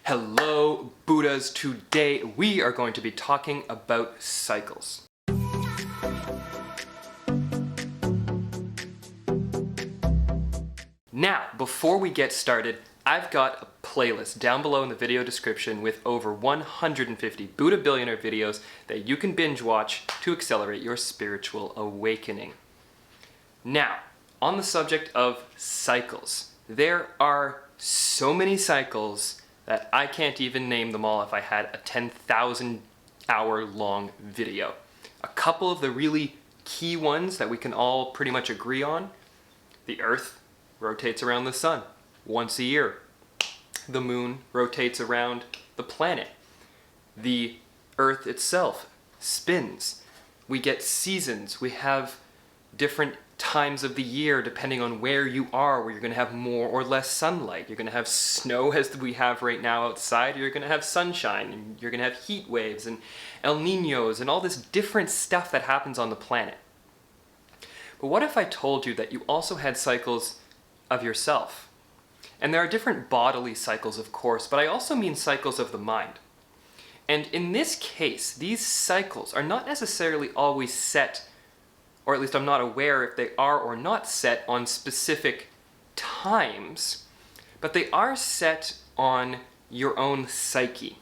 Hello, Buddhas. Today we are going to be talking about cycles. Now, before we get started, I've got a playlist down below in the video description with over 150 Buddha Billionaire videos that you can binge watch to accelerate your spiritual awakening. Now, on the subject of cycles, there are so many cycles that I can't even name them all if I had a 10,000 hour long video. A couple of the really key ones that we can all pretty much agree on: the Earth rotates around the sun once a year. The moon rotates around the planet. The Earth itself spins. We get seasons. We have different times of the year depending on where you are, where you're going to have more or less sunlight. You're going to have snow as we have right now outside, or you're going to have sunshine, and you're going to have heat waves and El Niños and all this different stuff that happens on the planet. But what if I told you that you also had cycles of yourself? And there are different bodily cycles, of course, but I also mean cycles of the mind. And in this case, these cycles are not necessarily always set, or at least I'm not aware if they are or not set on specific times, but they are set on your own psyche.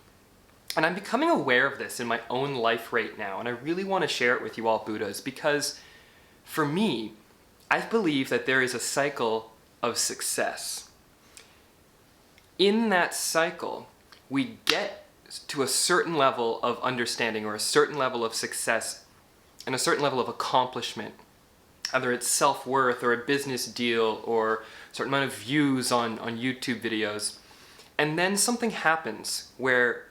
And I'm becoming aware of this in my own life right now, and I really want to share it with you all Buddhas, because for me, I believe that there is a cycle of success. In that cycle, we get to a certain level of understanding or a certain level of success and a certain level of accomplishment, either it's self-worth or a business deal or a certain amount of views on YouTube videos. And then something happens where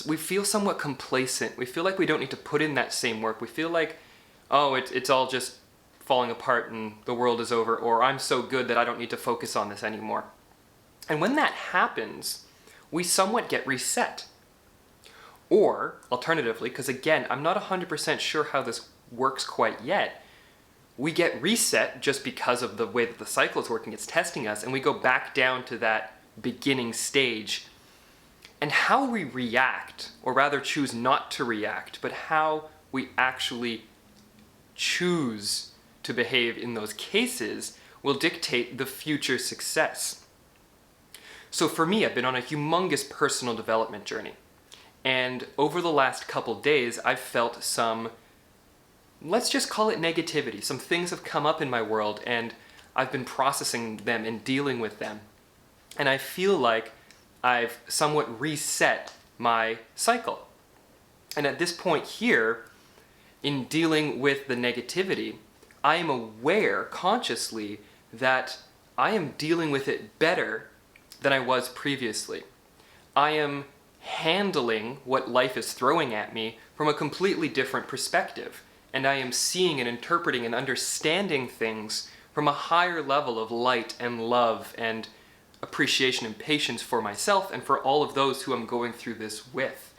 we feel somewhat complacent. We feel like we don't need to put in that same work. We feel like, oh, it's all just falling apart and the world is over, or I'm so good that I don't need to focus on this anymore. And when that happens, we somewhat get reset. Or, alternatively, because again, I'm not 100% sure how this works quite yet, we get reset just because of the way that the cycle is working. It's testing us, and we go back down to that beginning stage. And how we react, or rather choose not to react, but how we actually choose to behave in those cases will dictate the future success. So for me, I've been on a humongous personal development journey. And over the last couple days, I've felt some, let's just call it negativity. Some things have come up in my world, and I've been processing them and dealing with them. And I feel like I've somewhat reset my cycle. And at this point here, in dealing with the negativity, I am aware consciously that I am dealing with it better than I was previously. I am handling what life is throwing at me from a completely different perspective. And I am seeing and interpreting and understanding things from a higher level of light and love and appreciation and patience for myself and for all of those who I'm going through this with.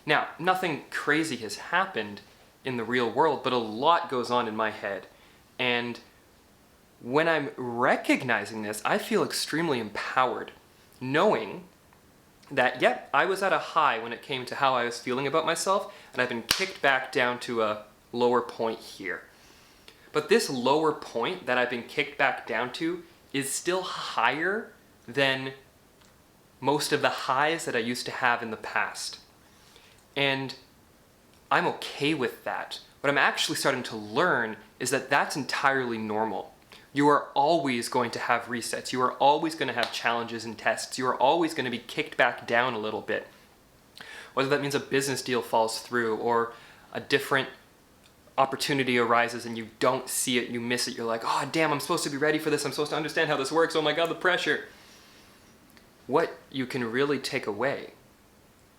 Now, nothing crazy has happened in the real world, but a lot goes on in my head. And when I'm recognizing this, I feel extremely empowered, knowing that, yep, I was at a high when it came to how I was feeling about myself, and I've been kicked back down to a lower point here. But this lower point that I've been kicked back down to is still higher than most of the highs that I used to have in the past. And I'm okay with that. What I'm actually starting to learn is that that's entirely normal. You are always going to have resets. You are always going to have challenges and tests. You are always going to be kicked back down a little bit. Whether that means a business deal falls through, or a different opportunity arises and you don't see it, you miss it, you're like, oh damn, I'm supposed to be ready for this, I'm supposed to understand how this works, oh my god, the pressure. What you can really take away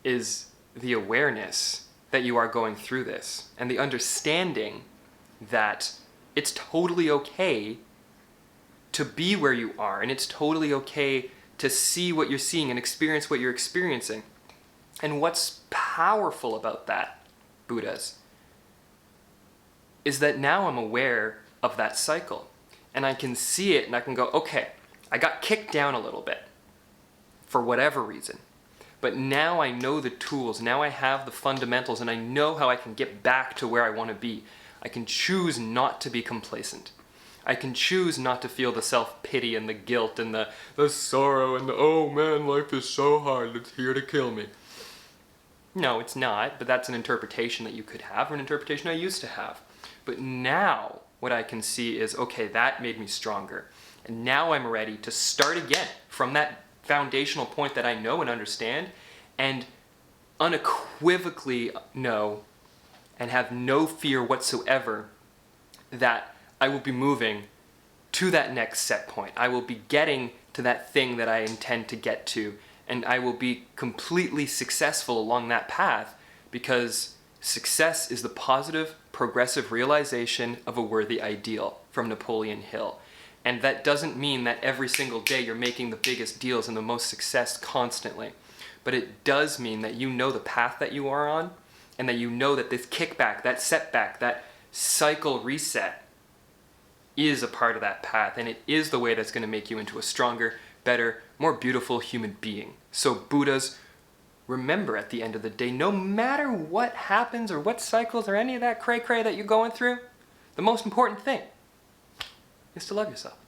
is the awareness that you are going through this, and the understanding that it's totally okay to be where you are, and it's totally okay to see what you're seeing and experience what you're experiencing. And what's powerful about that, Buddhas, is that now I'm aware of that cycle, and I can see it and I can go, okay, I got kicked down a little bit for whatever reason. But now I know the tools, now I have the fundamentals, and I know how I can get back to where I want to be. I can choose not to be complacent. I can choose not to feel the self-pity and the guilt and the sorrow and the, oh man, life is so hard, it's here to kill me. No, it's not, but that's an interpretation that you could have, or an interpretation I used to have. But now, what I can see is, okay, that made me stronger. And now I'm ready to start again from that foundational point that I know and understand, and unequivocally know and have no fear whatsoever that I will be moving to that next set point. I will be getting to that thing that I intend to get to, and I will be completely successful along that path, because success is the positive, progressive realization of a worthy ideal, from Napoleon Hill. And that doesn't mean that every single day you're making the biggest deals and the most success constantly. But it does mean that you know the path that you are on, and that you know that this kickback, that setback, that cycle reset is a part of that path, and it is the way that's going to make you into a stronger, better, more beautiful human being. So Buddhas, remember at the end of the day, no matter what happens or what cycles or any of that cray-cray that you're going through, the most important thing is to love yourself.